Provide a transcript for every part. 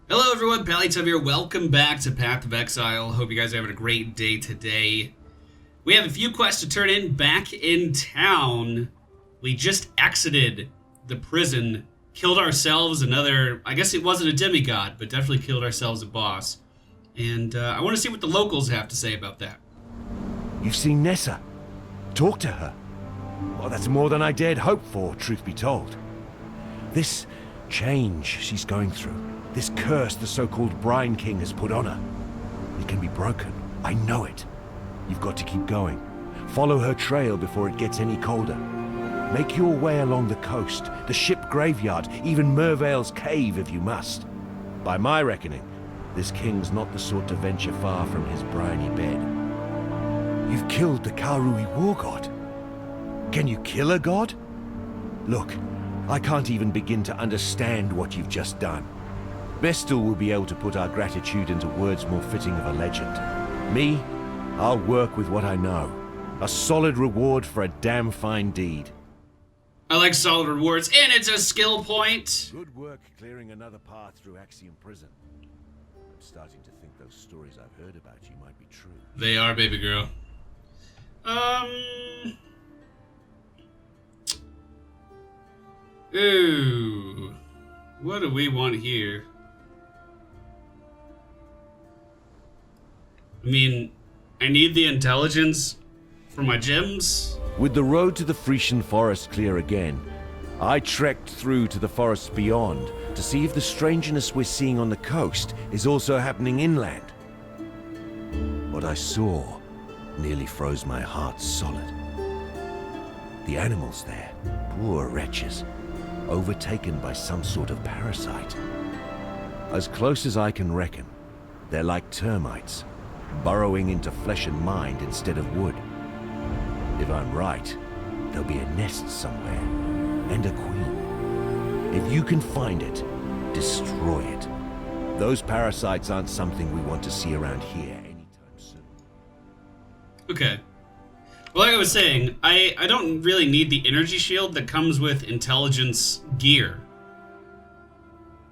Hello everyone, Pallytub here. Welcome back to Path of Exile. Hope you guys are having a great day today. We have a few quests to turn in back in town. We just exited the prison, killed ourselves another, I guess it wasn't a demigod, but definitely killed ourselves a boss. And I want to see what the locals have to say about that. You've seen Nessa. Talk to her. Well, that's more than I dared hope for, truth be told. This change she's going through, this curse the so-called Brine King has put on her, it can be broken. I know it. You've got to keep going. Follow her trail before it gets any colder. Make your way along the coast, the ship graveyard, even Mervale's cave if you must. By my reckoning, this king's not the sort to venture far from his briny bed. You've killed the Karui war god. Can you kill a god? Look, I can't even begin to understand what you've just done. Vestal will be able to put our gratitude into words more fitting of a legend. Me, I'll work with what I know. A solid reward for a damn fine deed. I like solid rewards, and it's a skill point. Good work clearing another path through Axiom Prison. I'm starting to think those stories I've heard about you might be true. They are, baby girl. Ooh. What do we want here? I mean, I need the intelligence for my gems. With the road to the Frisian forest clear again, I trekked through to the forests beyond to see if the strangeness we're seeing on the coast is also happening inland. What I saw nearly froze my heart solid. The animals there, poor wretches, overtaken by some sort of parasite. As close as I can reckon, they're like termites, burrowing into flesh and mind instead of wood. If I'm right, there'll be a nest somewhere, and a queen. If you can find it, destroy it. Those parasites aren't something we want to see around here anytime soon. Okay. Well, like I was saying, I don't really need the energy shield that comes with intelligence gear.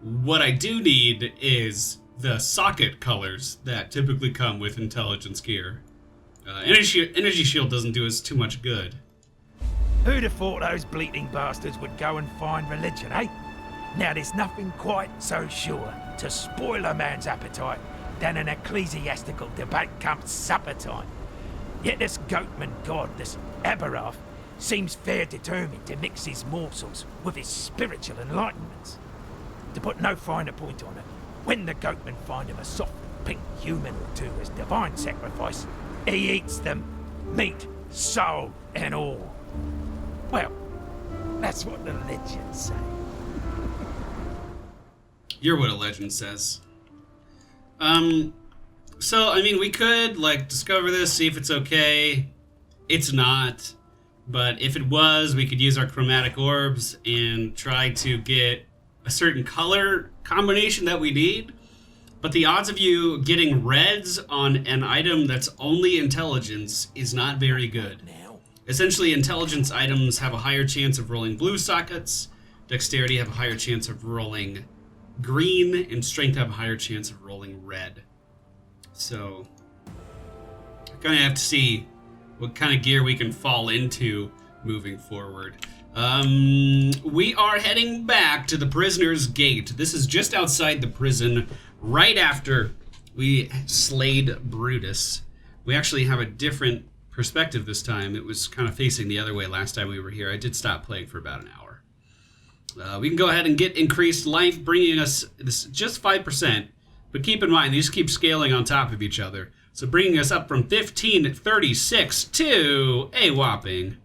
What I do need is the socket colors that typically come with intelligence gear. Energy shield doesn't do us too much good. Who'd have thought those bleating bastards would go and find religion, eh? Now there's nothing quite so sure to spoil a man's appetite than an ecclesiastical debate come supper time. Yet this goatman god, this Aberoth, seems fair determined to mix his morsels with his spiritual enlightenments. To put no finer point on it, when the goatmen find him a soft pink human or two as divine sacrifice, he eats them, meat, soul, and all. Well, that's what the legends say. You're what a legend says. So, I mean, we could, like, discover this, see if it's okay. It's not. But if it was, we could use our chromatic orbs and try to get a certain color combination that we need. But the odds of you getting reds on an item that's only intelligence is not very good. Essentially, intelligence items have a higher chance of rolling blue sockets, dexterity have a higher chance of rolling green, and strength have a higher chance of rolling red. So, I kind of have to see what kind of gear we can fall into moving forward. We are heading back to the prisoner's gate. This is just outside the prison, right after we slayed Brutus. We actually have a different perspective this time. It was kind of facing the other way last time we were here. I did stop playing for about an hour. We can go ahead and get increased life, bringing us this just 5%. But keep in mind, these keep scaling on top of each other. So bringing us up from 1536 to a whopping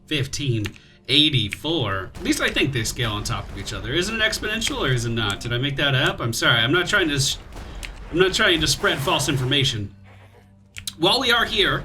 1584. At least I think they scale on top of each other. Is it an exponential or is it not? Did I make that up? I'm sorry. I'm not trying to spread false information. While we are here,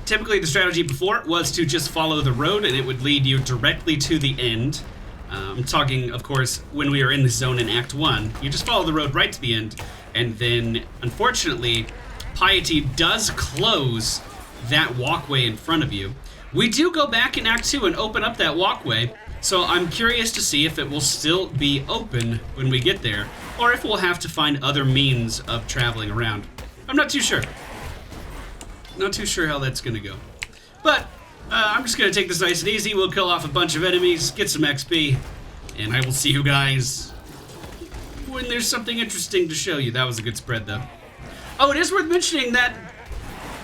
typically the strategy before was to just follow the road and it would lead you directly to the end. I'm talking, of course, when we are in the zone in Act 1. You just follow the road right to the end, and then, unfortunately, Piety does close that walkway in front of you. We do go back in Act 2 and open up that walkway, So I'm curious to see if it will still be open when we get there, or if we'll have to find other means of traveling around. I'm not too sure. Not too sure how that's gonna go. But I'm just gonna take this nice and easy. We'll kill off a bunch of enemies, get some XP, and I will see you guys when there's something interesting to show you. That was a good spread, though. Oh, it is worth mentioning that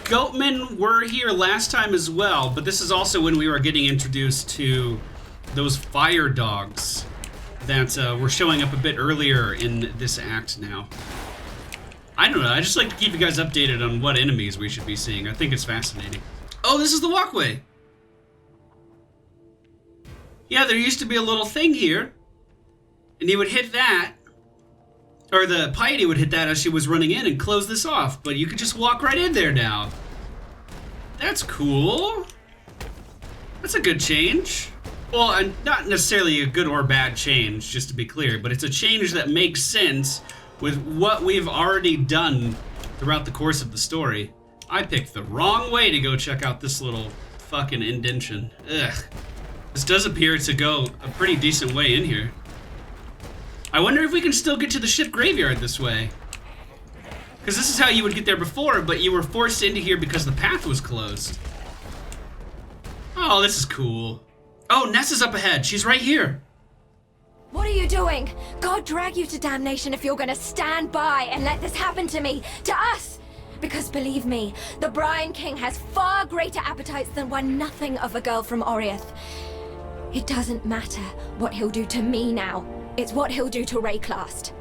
goatmen were here last time as well, but this is also when we were getting introduced to those fire dogs that were showing up a bit earlier in this act now. I don't know, I just like to keep you guys updated on what enemies we should be seeing. I think it's fascinating. Oh, this is the walkway. Yeah, there used to be a little thing here, and you would hit that, or the piety would hit that as she was running in and close this off, but you could just walk right in there now. That's cool. That's a good change. Well, not necessarily a good or bad change, just to be clear, but it's a change that makes sense with what we've already done throughout the course of the story. I picked the wrong way to go check out this little fucking indention. Ugh. This does appear to go a pretty decent way in here. I wonder if we can still get to the ship graveyard this way. Because this is how you would get there before, but you were forced into here because the path was closed. Oh, this is cool. Oh, Nessa's up ahead. She's right here. What are you doing? God drag you to damnation if you're gonna stand by and let this happen to me, to us! Because believe me, the Brian King has far greater appetites than one nothing of a girl from Oriath. It doesn't matter what he'll do to me now. It's what he'll do to Wraeclast.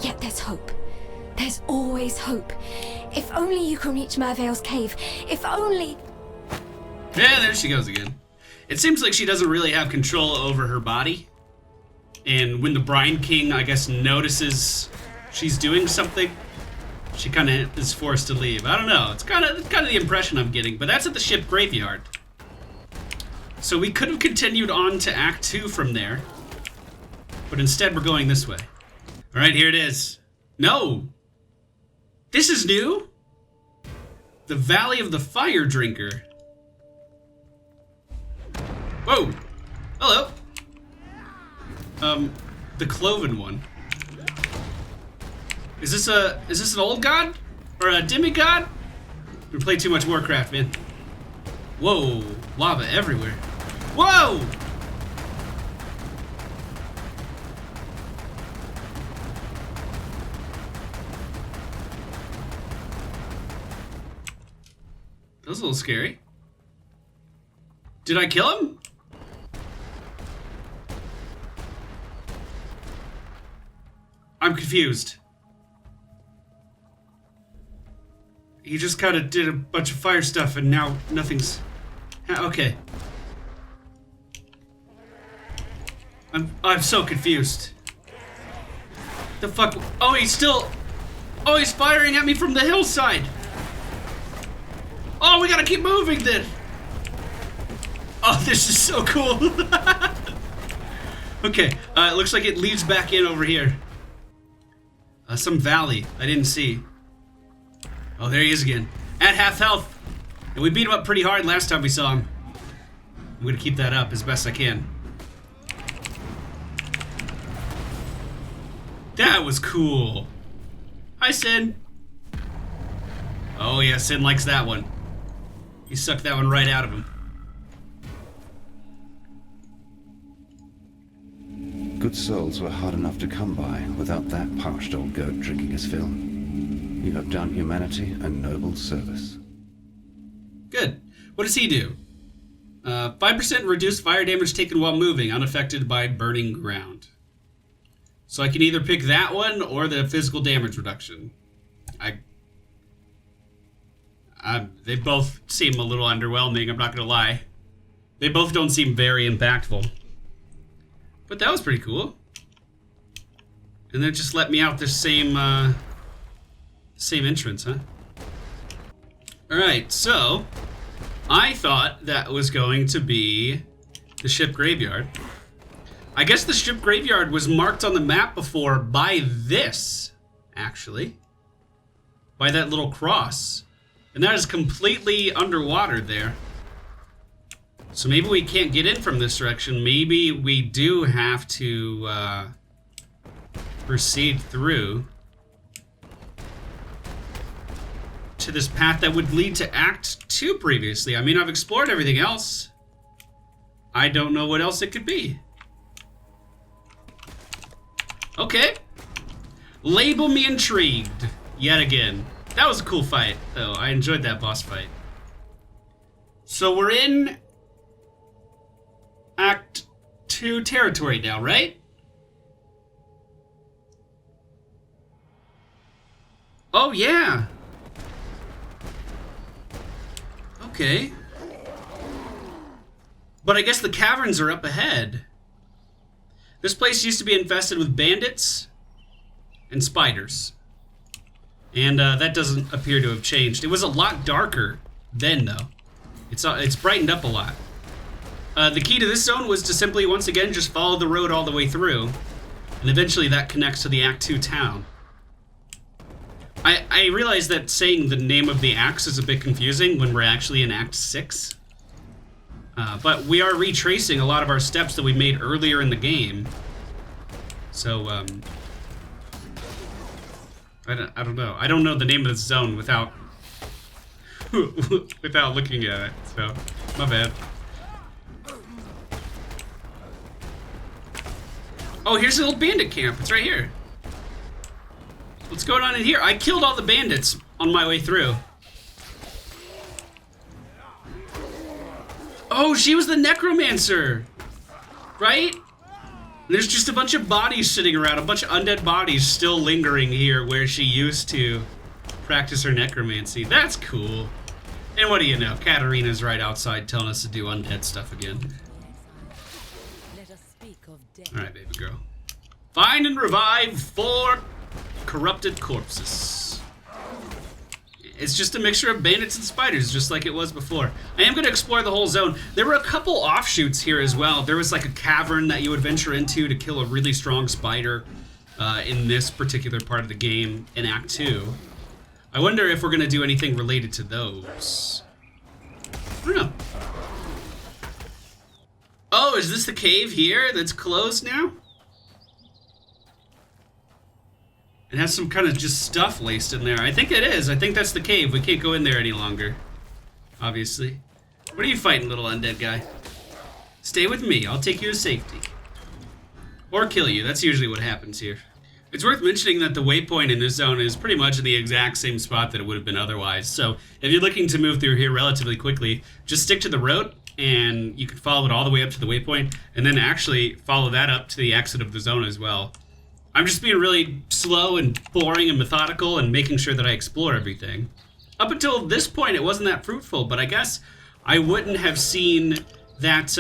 Yet there's hope. There's always hope. If only you can reach Merveil's cave. If only... Yeah, there she goes again. It seems like she doesn't really have control over her body. And when the Brian King, I guess, notices she's doing something, she kind of is forced to leave. I don't know. It's kind of the impression I'm getting. But that's at the ship graveyard. So we could have continued on to Act 2 from there. But instead, we're going this way. All right, here it is. No! This is new? The Valley of the Fire Drinker. Whoa! Hello! The Cloven one. Is this an old god? Or a demigod? We play too much Warcraft, man. Whoa! Lava everywhere. Whoa! That was a little scary. Did I kill him? I'm confused. He just kind of did a bunch of fire stuff and now nothing's... Okay. I'm so confused. The fuck? Oh, he's still... Oh, he's firing at me from the hillside. Oh, we gotta keep moving then. Oh, this is so cool. Okay, it looks like it leads back in over here. Some valley I didn't see. Oh, there he is again. At half health. And we beat him up pretty hard last time we saw him. I'm gonna keep that up as best I can. That was cool. Hi, Sin. Oh yeah, Sin likes that one. He sucked that one right out of him. Good souls were hard enough to come by without that parched old goat drinking his fill. You have done humanity a noble service. Good. What does he do? 5% reduced fire damage taken while moving, unaffected by burning ground. So I can either pick that one or the physical damage reduction. They both seem a little underwhelming, I'm not gonna lie. They both don't seem very impactful. But that was pretty cool. And then just let me out this same entrance, huh? Alright, so I thought that was going to be the ship graveyard. I guess the ship graveyard was marked on the map before by this, actually. By that little cross. And that is completely underwater there. So maybe we can't get in from this direction. Maybe we do have to proceed through to this path that would lead to Act 2 previously. I mean, I've explored everything else. I don't know what else it could be. Okay. Label me intrigued. Yet again. That was a cool fight, though. I enjoyed that boss fight. So we're in Act 2 territory now, right? Oh, yeah. Okay. But I guess the caverns are up ahead. This place used to be infested with bandits and spiders. And that doesn't appear to have changed. It was a lot darker then, though. It's brightened up a lot. The key to this zone was to simply, once again, just follow the road all the way through. And eventually that connects to the Act 2 town. I realize that saying the name of the acts is a bit confusing when we're actually in Act 6. But we are retracing a lot of our steps that we made earlier in the game. So, I don't know. I don't know the name of this zone without without looking at it, so my bad. Oh, here's an old bandit camp. It's right here. What's going on in here? I killed all the bandits on my way through. Oh, she was the necromancer, right? There's just a bunch of bodies sitting around, a bunch of undead bodies still lingering here where she used to practice her necromancy. That's cool. And what do you know? Katarina's right outside telling us to do undead stuff again. Alright, baby girl. Find and revive 4 corrupted corpses. It's just a mixture of bandits and spiders, just like it was before. I am going to explore the whole zone. There were a couple offshoots here as well. There was like a cavern that you would venture into to kill a really strong spider in this particular part of the game in Act 2. I wonder if we're going to do anything related to those. I don't know. Oh, is this the cave here that's closed now? It has some kind of just stuff laced in there. I think it is. I think that's the cave. We can't go in there any longer. Obviously. What are you fighting, little undead guy? Stay with me. I'll take you to safety. Or kill you. That's usually what happens here. It's worth mentioning that the waypoint in this zone is pretty much in the exact same spot that it would have been otherwise. So if you're looking to move through here relatively quickly, just stick to the road and you can follow it all the way up to the waypoint and then actually follow that up to the exit of the zone as well. I'm just being really slow and boring and methodical and making sure that I explore everything. Up until this point, it wasn't that fruitful, but I guess I wouldn't have seen that,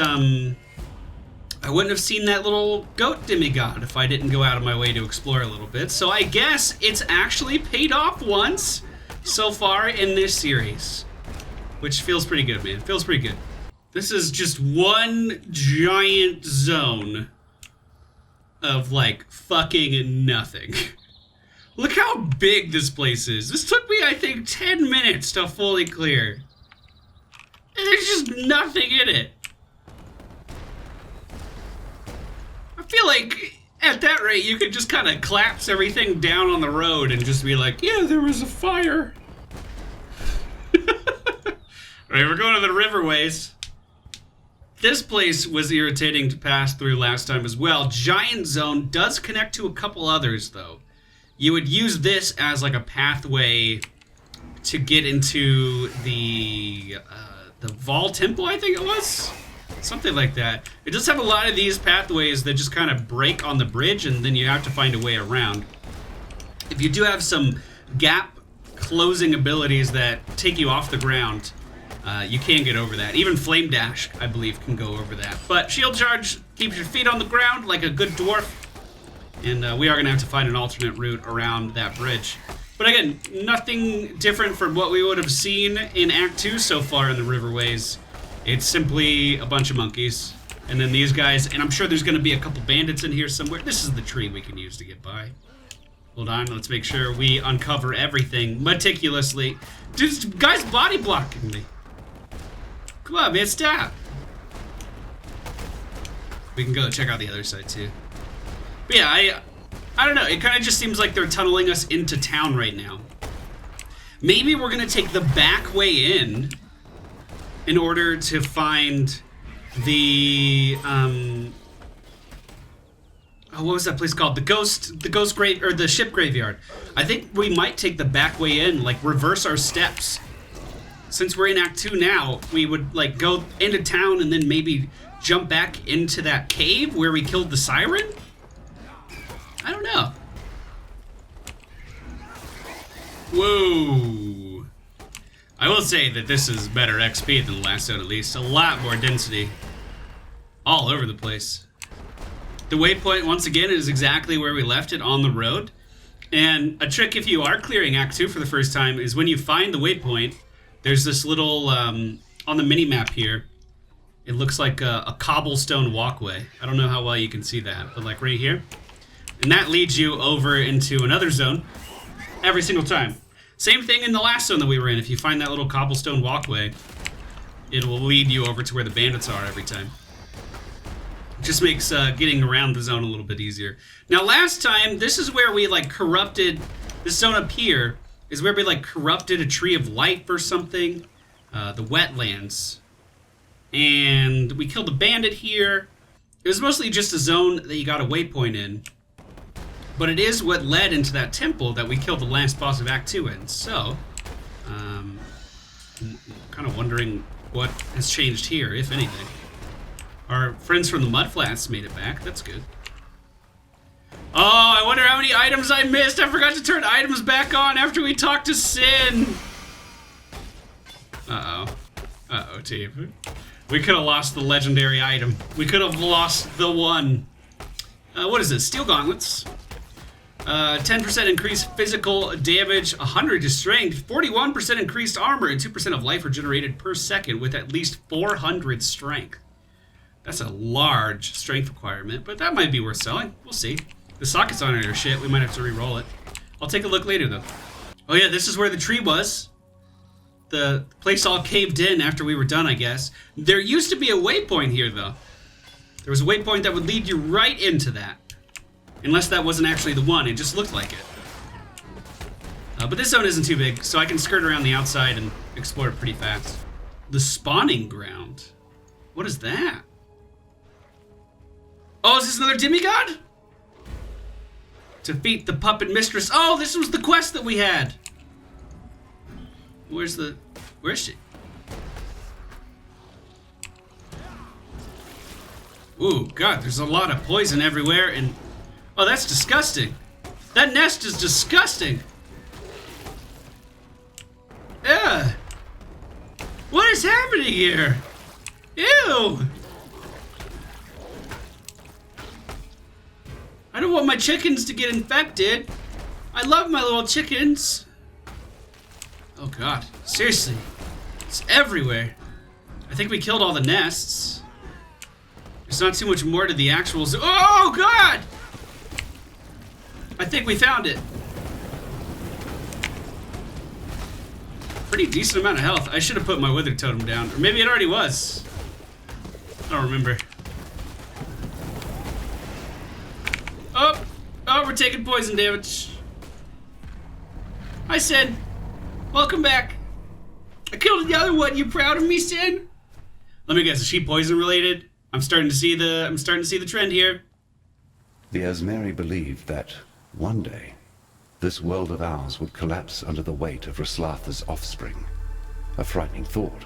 little goat demigod if I didn't go out of my way to explore a little bit. So I guess it's actually paid off once so far in this series, which feels pretty good, man. Feels pretty good. This is just one giant zone of like fucking nothing. Look how big this place is. This took me, I think, 10 minutes to fully clear. And there's just nothing in it. I feel like at that rate you could just kind of collapse everything down on the road and just be like, yeah, there was a fire. Alright, we're going to the riverways. This place was irritating to pass through last time as well. Giant Zone does connect to a couple others, though. You would use this as like a pathway to get into the Vol Temple, I think it was? Something like that. It does have a lot of these pathways that just kind of break on the bridge, and then you have to find a way around. If you do have some gap closing abilities that take you off the ground, you can get over that. Even Flame Dash, I believe, can go over that. But Shield Charge keeps your feet on the ground like a good dwarf. And we are going to have to find an alternate route around that bridge. But again, nothing different from what we would have seen in Act 2 so far in the Riverways. It's simply a bunch of monkeys. And then these guys, and I'm sure there's going to be a couple bandits in here somewhere. This is the tree we can use to get by. Hold on, let's make sure we uncover everything meticulously. Dude, this guy's body blocking me. Come on, man, stop. We can go check out the other side too. But yeah, I don't know. It kind of just seems like they're tunneling us into town right now. Maybe we're gonna take the back way in order to find the oh, what was that place called? The ship graveyard. I think we might take the back way in, like reverse our steps. Since we're in Act 2 now, we would like go into town and then maybe jump back into that cave where we killed the Siren? I don't know. Whoa. I will say that this is better XP than the last zone, at least. A lot more density. All over the place. The waypoint, once again, is exactly where we left it, on the road. And a trick if you are clearing Act 2 for the first time is when you find the waypoint, there's this little, on the mini-map here, it looks like a cobblestone walkway. I don't know how well you can see that, but like right here. And that leads you over into another zone every single time. Same thing in the last zone that we were in. If you find that little cobblestone walkway, it will lead you over to where the bandits are every time. It just makes getting around the zone a little bit easier. Now last time, this is where we like corrupted, this zone up here is where we like corrupted a tree of life or something. The wetlands. And we killed a bandit here. It was mostly just a zone that you got a waypoint in. But it is what led into that temple that we killed the last boss of Act 2 in. So, I'm kind of wondering what has changed here, if anything. Our friends from the Mudflats made it back. That's good. Oh, I wonder how many items I missed. I forgot to turn items back on after we talked to Sin. Uh-oh. Uh-oh, team. We could have lost the legendary item. We could have lost the one. What is this? Steel gauntlets. 10% increased physical damage, 100 to strength, 41% increased armor, and 2% of life regenerated per second with at least 400 strength. That's a large strength requirement, but that might be worth selling. We'll see. The sockets on it are shit. We might have to re-roll it. I'll take a look later, though. Oh yeah, this is where the tree was. The place all caved in after we were done, I guess. There used to be a waypoint here, though. There was a waypoint that would lead you right into that. Unless that wasn't actually the one, it just looked like it. But this zone isn't too big, so I can skirt around the outside and explore it pretty fast. The spawning ground? What is that? Oh, is this another demigod? Defeat the puppet mistress. Oh, this was the quest that we had. Where is she? Ooh, God, there's a lot of poison everywhere, and oh, that's disgusting. That nest is disgusting. Yeah. What is happening here? Ew. I don't want my chickens to get infected. I love my little chickens. Oh God, seriously. It's everywhere. I think we killed all the nests. There's not too much more to the actual zoo. Oh God! I think we found it. Pretty decent amount of health. I should have put my wither totem down. Or maybe it already was. I don't remember. Oh, we're taking poison damage. Hi, Sin. Welcome back. I killed the other one. You proud of me, Sin? Let me guess. Is she poison related? I'm starting to see the trend here. The Asmeri believed that one day this world of ours would collapse under the weight of Wraeclast's offspring. A frightening thought,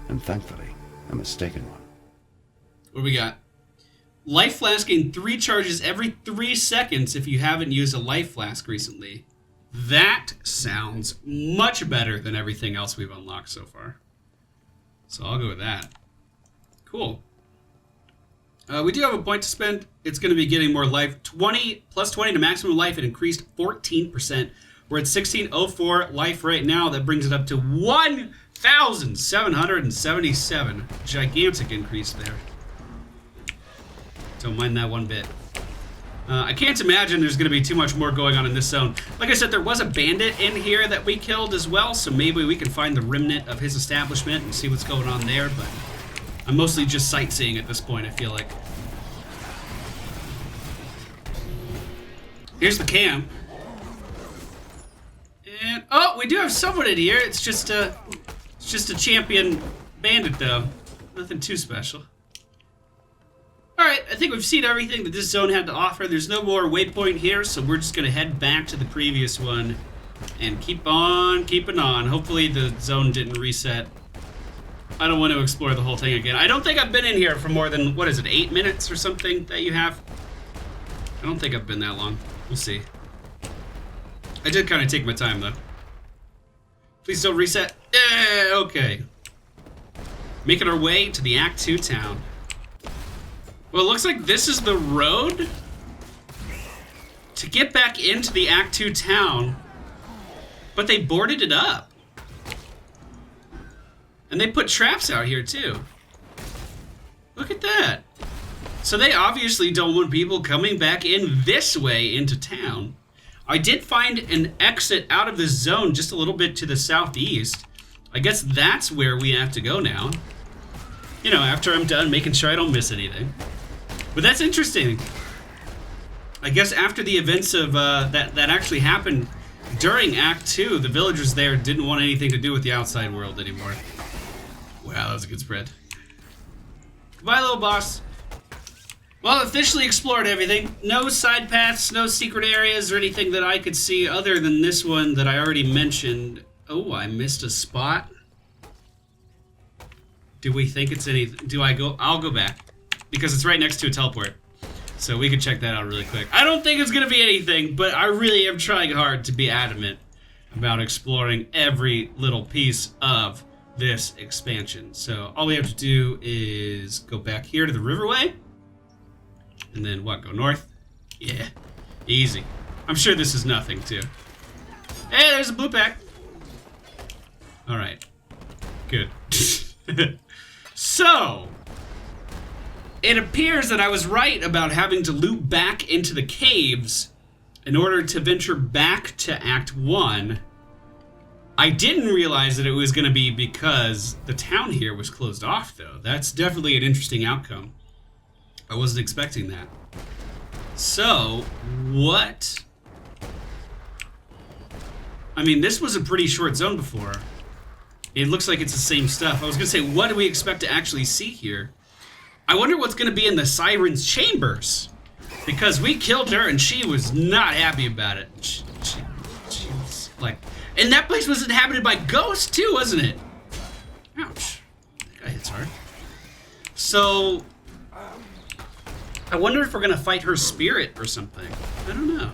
and thankfully, a mistaken one. What do we got? Life flask gain 3 charges every 3 seconds if you haven't used a life flask recently. That sounds much better than everything else we've unlocked so far. So I'll go with that. Cool. We do have a point to spend. It's going to be getting more life. 20 plus 20 to maximum life. It increased 14%. We're at 1604 life right now. That brings it up to 1,777. Gigantic increase there. Don't mind that one bit. I can't imagine there's going to be too much more going on in this zone. Like I said, there was a bandit in here that we killed as well, so maybe we can find the remnant of his establishment and see what's going on there, but I'm mostly just sightseeing at this point, I feel like. Here's the camp. And oh, we do have someone in here. It's just a champion bandit though. Nothing too special. Alright, I think we've seen everything that this zone had to offer. There's no more waypoint here, so we're just gonna head back to the previous one and keep on keeping on. Hopefully the zone didn't reset. I don't want to explore the whole thing again. I don't think I've been in here for more than, what is it, 8 minutes or something that you have? I don't think I've been that long. We'll see. I did kind of take my time, though. Please don't reset. Okay. Making our way to the Act 2 town. Well, it looks like this is the road to get back into the Act 2 town, but they boarded it up. And they put traps out here, too. Look at that. So they obviously don't want people coming back in this way into town. I did find an exit out of this zone just a little bit to the southeast. I guess that's where we have to go now. You know, after I'm done making sure I don't miss anything. But that's interesting. I guess after the events of that actually happened during Act 2, the villagers there didn't want anything to do with the outside world anymore. Wow, that was a good spread. Goodbye, little boss. Well, officially explored everything. No side paths, no secret areas or anything that I could see other than this one that I already mentioned. Oh, I missed a spot. Do we think it's anything? Do I go? I'll go back. Because it's right next to a teleport. So we can check that out really quick. I don't think it's going to be anything, but I really am trying hard to be adamant about exploring every little piece of this expansion. So all we have to do is go back here to the riverway. And then what, go north? Yeah, easy. I'm sure this is nothing too. Hey, there's a blue pack. All right, good. So, it appears that I was right about having to loop back into the caves in order to venture back to Act 1. I didn't realize that it was going to be because the town here was closed off, though. That's definitely an interesting outcome. I wasn't expecting that. So, what? I mean, this was a pretty short zone before. It looks like it's the same stuff. I was going to say, what do we expect to actually see here? I wonder what's going to be in the Siren Chambers. Because we killed her and she was not happy about it. She was like... And that place was inhabited by ghosts too, wasn't it? Ouch. That guy hits hard. So... I wonder if we're going to fight her spirit or something. I don't know.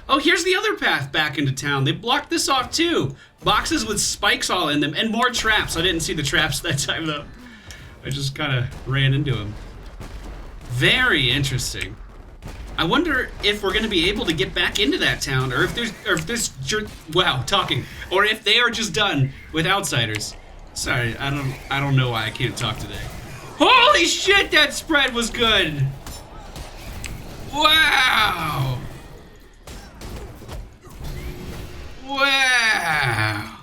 Oh, here's the other path back into town. They blocked this off too. Boxes with spikes all in them and more traps. I didn't see the traps that time though. I just kind of ran into them. Very interesting. I wonder if we're going to be able to get back into that town, or if or if they are just done with outsiders. Sorry, I don't know why I can't talk today. Holy shit, that spread was good. Wow. Wow.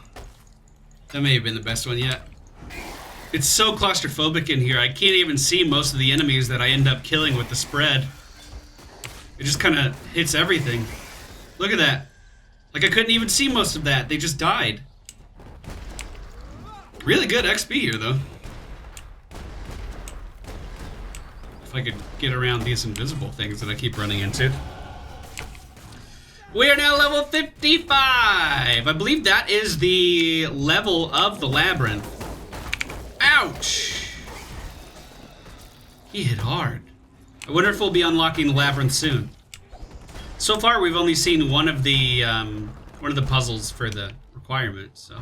That may have been the best one yet. It's so claustrophobic in here, I can't even see most of the enemies that I end up killing with the spread. It just kind of hits everything. Look at that. Like I couldn't even see most of that, they just died. Really good XP here though. If I could get around these invisible things that I keep running into. We are now level 55. I believe that is the level of the labyrinth. Ouch! He hit hard. I wonder if we'll be unlocking the labyrinth soon. So far, we've only seen one of the puzzles for the requirement, so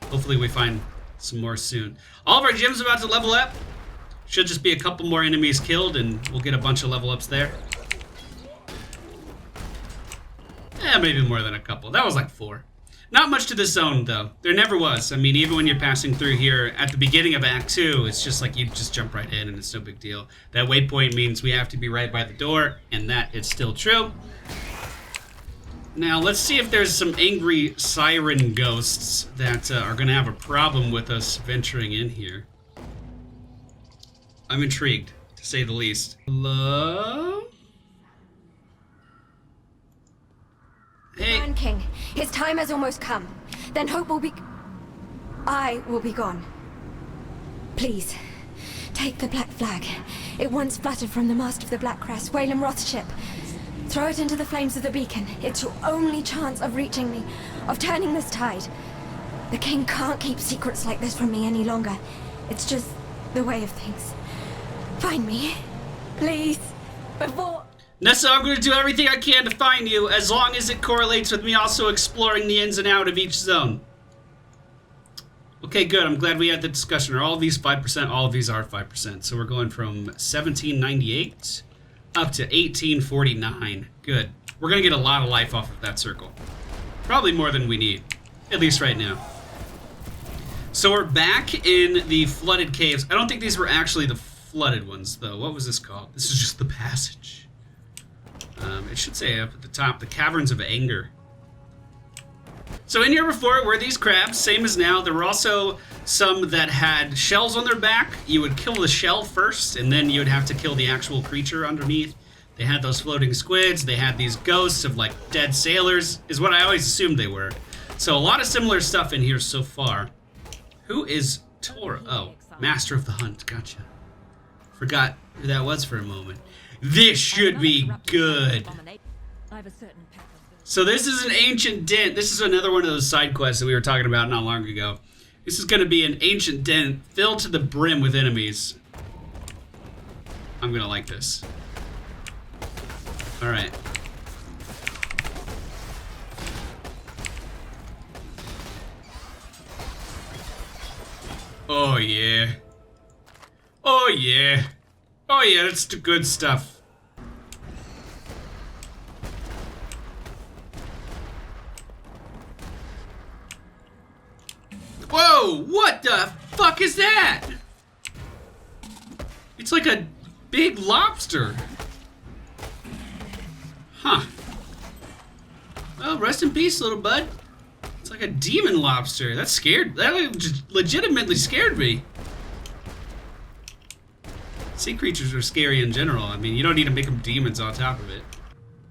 hopefully we find some more soon. All of our gems about to level up. Should just be a couple more enemies killed, and we'll get a bunch of level ups there. Yeah, maybe more than a couple. That was like 4. Not much to this zone, though. There never was. I mean, even when you're passing through here at the beginning of Act 2, it's just like you just jump right in and it's no big deal. That waypoint means we have to be right by the door, and that is still true. Now, let's see if there's some angry siren ghosts that are going to have a problem with us venturing in here. I'm intrigued, to say the least. Hello? King. His time has almost come. Then hope will be... I will be gone. Please, take the Black Flag. It once fluttered from the mast of the Black Crest, Wayland Roth's ship. Throw it into the flames of the beacon. It's your only chance of reaching me, of turning this tide. The King can't keep secrets like this from me any longer. It's just the way of things. Find me, please, before... Nessa, I'm going to do everything I can to find you, as long as it correlates with me also exploring the ins and out of each zone. Okay, good. I'm glad we had the discussion. Are all of these 5%? All of these are 5%. So we're going from 1798 up to 1849. Good. We're going to get a lot of life off of that circle. Probably more than we need, at least right now. So we're back in the flooded caves. I don't think these were actually the flooded ones, though. What was this called? This is just the passage. It should say up at the top, the Caverns of Anger. So in here before were these crabs, same as now. There were also some that had shells on their back. You would kill the shell first, and then you would have to kill the actual creature underneath. They had those floating squids. They had these ghosts of, like, dead sailors, is what I always assumed they were. So a lot of similar stuff in here so far. Who is Tor? Oh, Master of the Hunt. Gotcha. Forgot who that was for a moment. This should be good. So this is an ancient den. This is another one of those side quests that we were talking about not long ago. This is going to be an ancient den filled to the brim with enemies. I'm going to like this. All right. Oh, yeah. Oh, yeah. Oh, yeah, that's the good stuff. Whoa, what the fuck is that? It's like a big lobster. Huh. Well, rest in peace, little bud. It's like a demon lobster. That scared, that just legitimately scared me. Sea creatures are scary in general. I mean, you don't need to make them demons on top of it.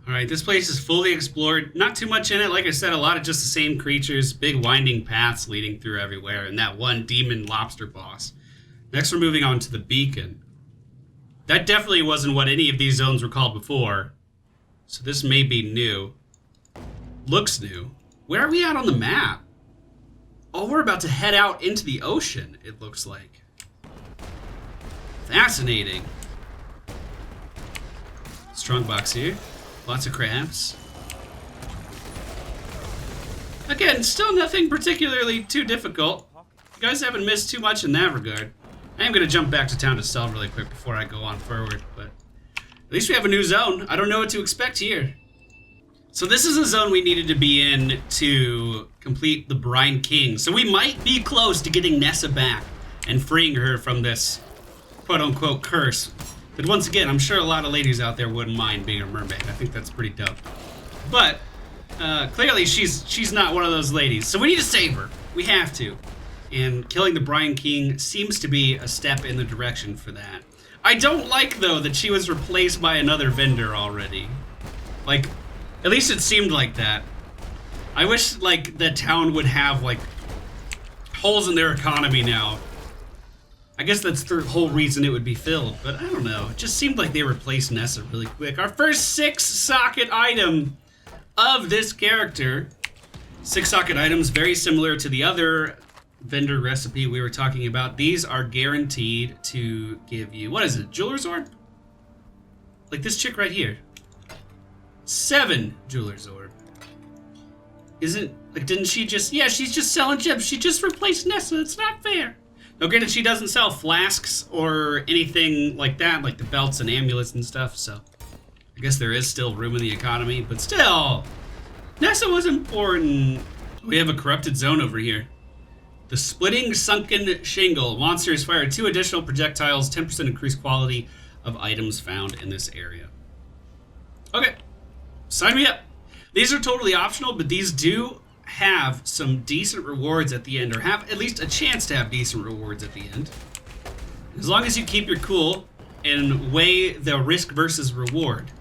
Alright, this place is fully explored. Not too much in it. Like I said, a lot of just the same creatures. Big winding paths leading through everywhere. And that one demon lobster boss. Next, we're moving on to the beacon. That definitely wasn't what any of these zones were called before. So this may be new. Looks new. Where are we at on the map? Oh, we're about to head out into the ocean, it looks like. Fascinating. Strong box here. Lots of crabs. Again, still nothing particularly too difficult. You guys haven't missed too much in that regard. I am going to jump back to town to sell really quick before I go on forward, but at least we have a new zone. I don't know what to expect here. So this is a zone we needed to be in to complete the Brine King. So we might be close to getting Nessa back and freeing her from this quote-unquote curse. But once again, I'm sure a lot of ladies out there wouldn't mind being a mermaid. I think that's pretty dope. But clearly she's not one of those ladies. So we need to save her. We have to. And killing the Brine King seems to be a step in the direction for that. I don't like, though, that she was replaced by another vendor already. Like, at least it seemed like that. I wish, like, the town would have, like, holes in their economy now. I guess that's the whole reason it would be filled, but I don't know. It just seemed like they replaced Nessa really quick. Our first 6-socket item of this character. 6-socket items, very similar to the other vendor recipe we were talking about. These are guaranteed to give you, what is it, Jeweler's Orb? Like this chick right here. 7 Jeweler's Orb. Isn't, like, didn't she just, yeah, she's just selling gems. She just replaced Nessa. It's not fair. Now, granted, she doesn't sell flasks or anything like that, like the belts and amulets and stuff, so I guess there is still room in the economy, but still, Nessa was important. We have a corrupted zone over here. The Splitting Sunken Shingle. Monsters fire 2 additional projectiles, 10% increased quality of items found in this area. Okay, sign me up. These are totally optional, but these do have some decent rewards at the end, or have at least a chance to have decent rewards at the end. As long as you keep your cool and weigh the risk versus reward.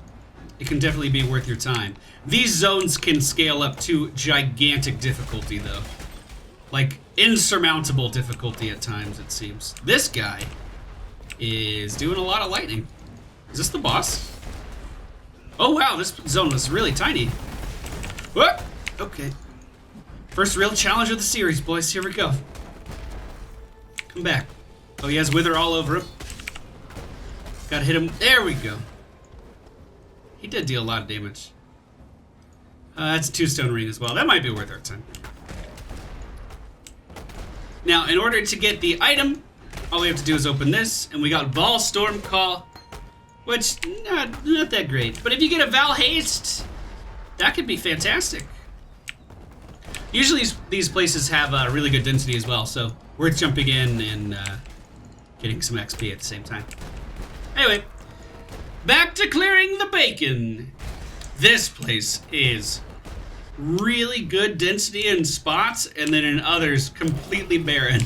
it can definitely be worth your time. These zones can scale up to gigantic difficulty, though. Like, insurmountable difficulty at times, it seems. This guy is doing a lot of lightning. Is this the boss? Oh, wow, this zone was really tiny. What? Okay. First real challenge of the series, boys. Here we go. Come back. Oh, he has Wither all over him. Gotta hit him. There we go. He did deal a lot of damage. That's a 2-stone ring as well. That might be worth our time. Now, in order to get the item, all we have to do is open this, and we got Val Storm Call, which, not that great. But if you get a Val Haste, that could be fantastic. Usually these places have really good density as well, so worth jumping in and getting some XP at the same time. Anyway, back to clearing the bacon. This place is really good density in spots, and then in others, completely barren.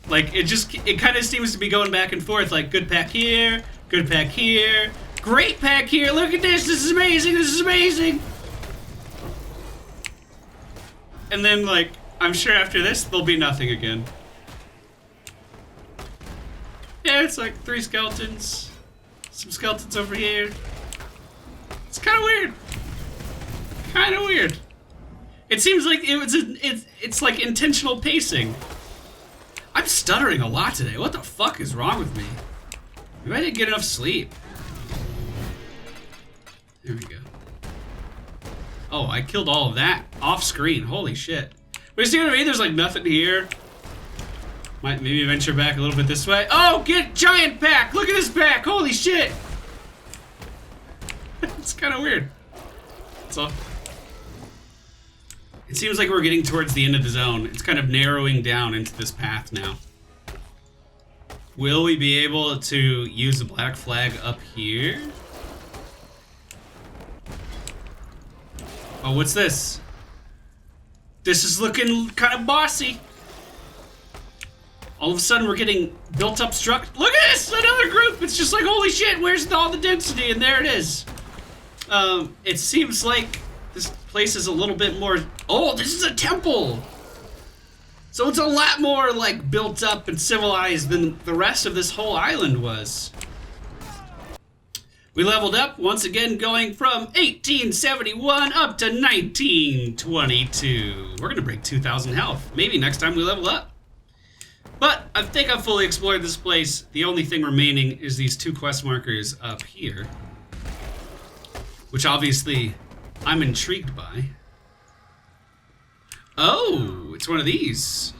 Like, it kind of seems to be going back and forth, like, good pack here, good pack here, great pack here, look at this is amazing, this is amazing! And then, like, I'm sure after this, there'll be nothing again. Yeah, it's like 3 skeletons, some skeletons over here. It's kind of weird. Kind of weird. It seems like it's like intentional pacing. I'm stuttering a lot today. What the fuck is wrong with me? Maybe I didn't get enough sleep. There we go. Oh, I killed all of that off screen. Holy shit. But you see what I mean? There's like nothing here. Might maybe venture back a little bit this way. Oh, get giant pack! Look at this pack! Holy shit! It's kind of weird. So, it seems like we're getting towards the end of the zone. It's kind of narrowing down into this path now. Will we be able to use the black flag up here? Oh, what's this? This is looking kind of bossy. All of a sudden, we're getting built up structure. Look at this! Another group! It's just like, holy shit, where's all the density? And there it is. It seems like this place is a little bit more... Oh, this is a temple! So it's a lot more, like, built up and civilized than the rest of this whole island was. We leveled up, once again going from 1871 up to 1922. We're gonna break 2,000 health. Maybe next time we level up. But I think I've fully explored this place. The only thing remaining is these 2 quest markers up here, which obviously I'm intrigued by. Oh, it's one of these.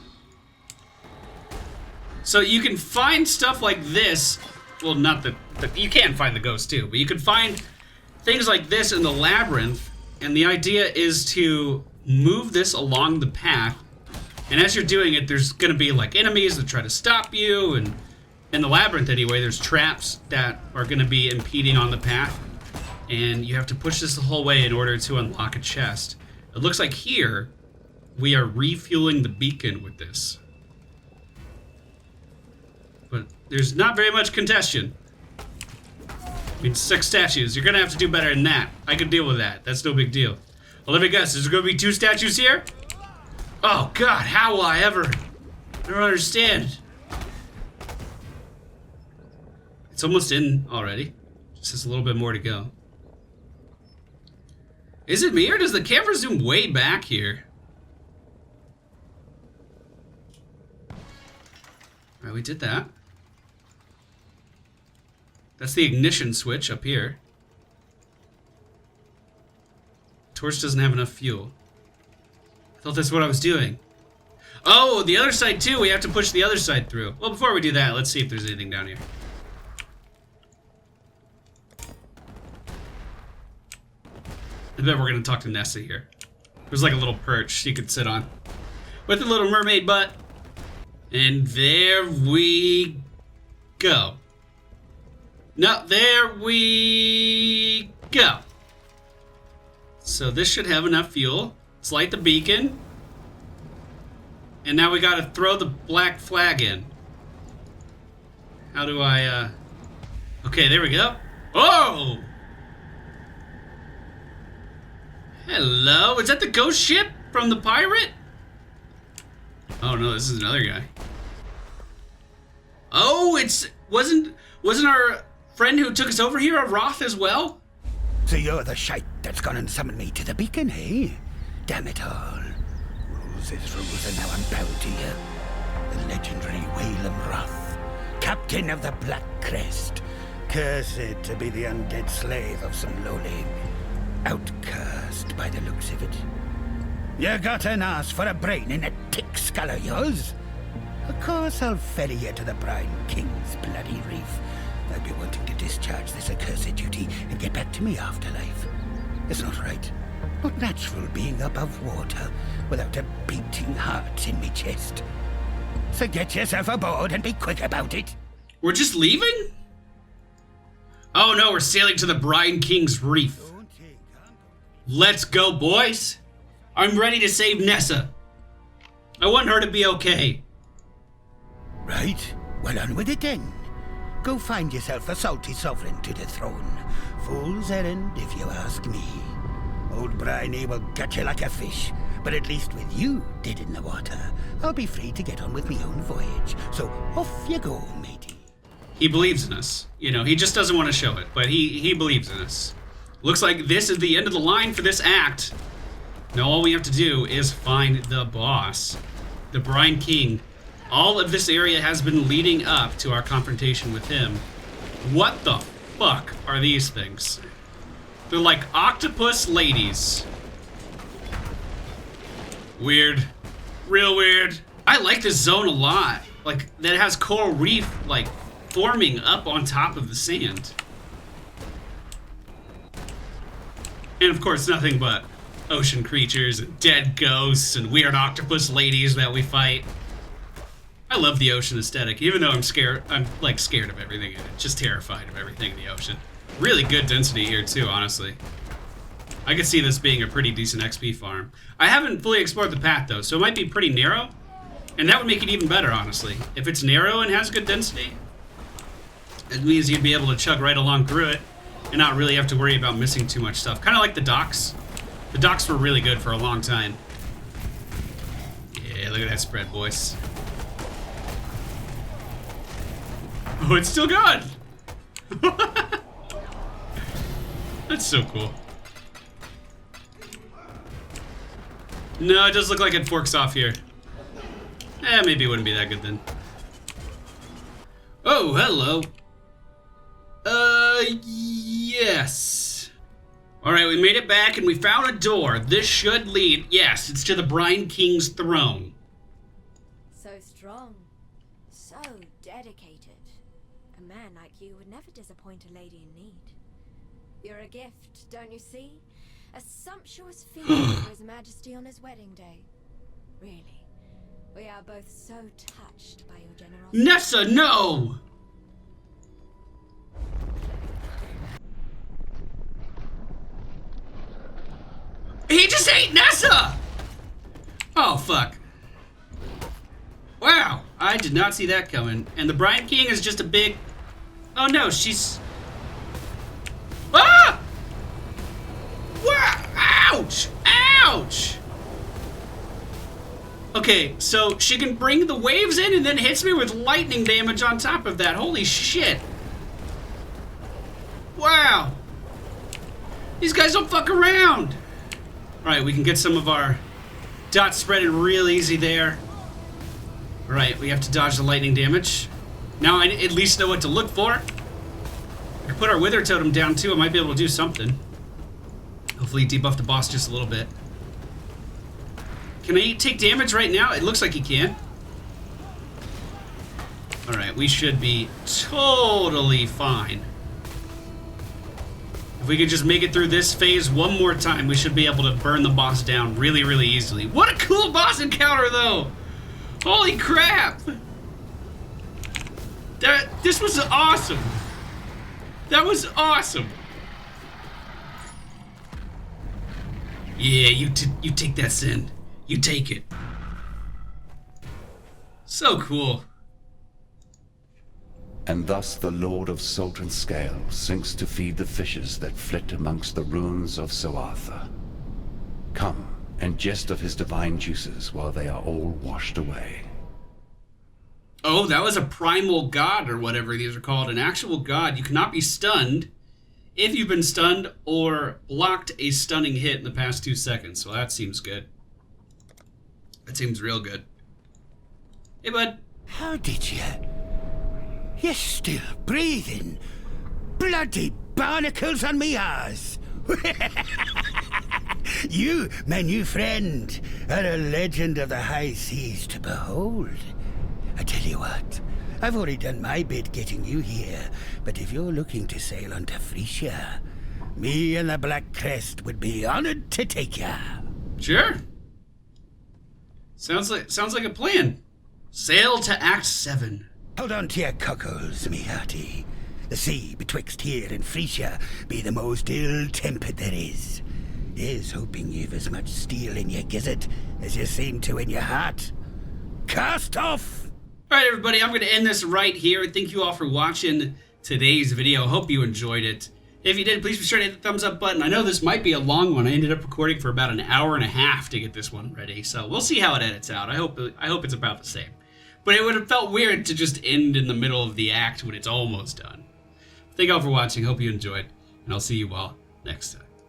So you can find stuff like this. Well, not the you can find the ghost too, but you can find things like this in the labyrinth, and the idea is to move this along the path. And as you're doing it, there's gonna be like enemies that try to stop you, and in the labyrinth anyway, there's traps that are gonna be impeding on the path. And you have to push this the whole way in order to unlock a chest. It looks like here, we are refueling the beacon with this. But there's not very much congestion. I mean, 6 statues. You're gonna have to do better than that. I could deal with that. That's no big deal. Well, let me guess, is there gonna be 2 statues here? Oh God, how will I ever? I don't understand. It's almost in already. Just has a little bit more to go. Is it me, or does the camera zoom way back here? Alright, we did that. That's the ignition switch up here. Torch doesn't have enough fuel. I thought that's what I was doing. Oh, the other side too. We have to push the other side through. Well, before we do that, let's see if there's anything down here. I bet we're gonna talk to Nessa here. There's like a little perch she could sit on with a little mermaid butt. And there we go. No, there we go. So this should have enough fuel. Let's light the beacon. And now we gotta throw the black flag in. How do I, Okay, there we go. Oh! Hello, is that the ghost ship from the pirate? Oh no, this is another guy. Oh, wasn't our friend who took us over here a Wrath as well? So you're the shite that's gone and summoned me to the beacon, eh? Damn it all. Rules is rules, and now I'm bound to you. The legendary Whalem Wrath, captain of the Black Crest, cursed to be the undead slave of some lowling. Outcast by the looks of it. You got an ass for a brain in a tick skull of yours? Of course I'll ferry you to the Brine King's bloody reef. I'll be wanting to discharge this accursed duty and get back to me afterlife. It's not right. Not natural being above water without a beating heart in me chest. So get yourself aboard and be quick about it. We're just leaving? Oh no, we're sailing to the Brine King's reef. Let's go, boys. I'm ready to save Nessa. I want her to be okay. Right, well on with it then. Go find yourself a salty sovereign to the throne. Fool's errand, if you ask me. Old Bryony will gut you like a fish, but at least with you dead in the water, I'll be free to get on with my own voyage. So off you go, matey. He believes in us. You know, he just doesn't want to show it, but he believes in us. Looks like this is the end of the line for this act. Now all we have to do is find the boss, the Brine King. All of this area has been leading up to our confrontation with him. What the fuck are these things? They're like octopus ladies. Weird. Real weird. I like this zone a lot. Like, that has coral reef, like, forming up on top of the sand. And of course, nothing but ocean creatures and dead ghosts and weird octopus ladies that we fight. I love the ocean aesthetic, even though I'm scared of everything in it. Just terrified of everything in the ocean. Really good density here too, honestly. I could see this being a pretty decent XP farm. I haven't fully explored the path though, so it might be pretty narrow. And that would make it even better, honestly. If it's narrow and has good density, it means you'd be able to chug right along through it and not really have to worry about missing too much stuff. Kind of like the docks. The docks were really good for a long time. Yeah, look at that spread, boys. Oh, it's still going! That's so cool. No, it does look like it forks off here. Maybe it wouldn't be that good then. Oh, hello. Yes. Alright, we made it back and we found a door. This should lead, yes, it's to the Brine King's throne. So strong. So dedicated. A man like you would never disappoint a lady in need. You're a gift, don't you see? A sumptuous feast for His Majesty on his wedding day. Really, we are both so touched by your generosity. Nessa, no! He just ate Nessa! Oh, fuck. Wow, I did not see that coming. And the Brine King is just a big... Oh no, she's... Ah! Wow! Ouch! Ouch! Okay, so she can bring the waves in and then hits me with lightning damage on top of that. Holy shit. Wow. These guys don't fuck around. Alright, we can get some of our dots spreading real easy there. Alright, we have to dodge the lightning damage. Now I at least know what to look for. We can put our Wither Totem down too. I might be able to do something. Hopefully debuff the boss just a little bit. Can he take damage right now? It looks like he can. Alright, we should be totally fine. If we could just make it through this phase one more time, we should be able to burn the boss down really, really easily. What a cool boss encounter, though! Holy crap! This was awesome! That was awesome! Yeah, you take that sin. You take it. So cool. And thus the Lord of Salt and Scale sinks to feed the fishes that flit amongst the ruins of Soartha. Come and jest of his divine juices while they are all washed away. Oh, that was a primal god or whatever these are called. An actual god. You cannot be stunned if you've been stunned or blocked a stunning hit in the past 2 seconds. So that seems good. That seems real good. Hey, bud. How did you? You're still breathing. Bloody barnacles on me arse. You, my new friend, are a legend of the high seas to behold. I tell you what, I've already done my bit getting you here, but if you're looking to sail onto Frisia, me and the Black Crest would be honored to take ya. Sure. Sounds like a plan. Sail to Act 7. Hold on to your cockles, me hearty. The sea betwixt here and Frisia be the most ill-tempered there is. Here's hoping you've as much steel in your gizzard as you seem to in your heart. Cast off! Alright everybody, I'm going to end this right here. Thank you all for watching today's video. Hope you enjoyed it. If you did, please be sure to hit the thumbs up button. I know this might be a long one. I ended up recording for about an hour and a half to get this one ready, so we'll see how it edits out. I hope it's about the same. But it would have felt weird to just end in the middle of the act when it's almost done. Thank you all for watching. Hope you enjoyed, and I'll see you all next time.